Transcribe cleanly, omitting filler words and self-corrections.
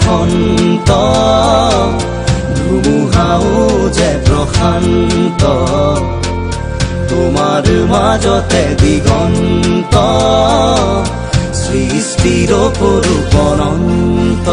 বসন্ত ধুমুহাও যে প্ৰশান্ত তোমাৰ মাজতে দিগন্ত সৃষ্টিৰ অপৰূপ অনন্ত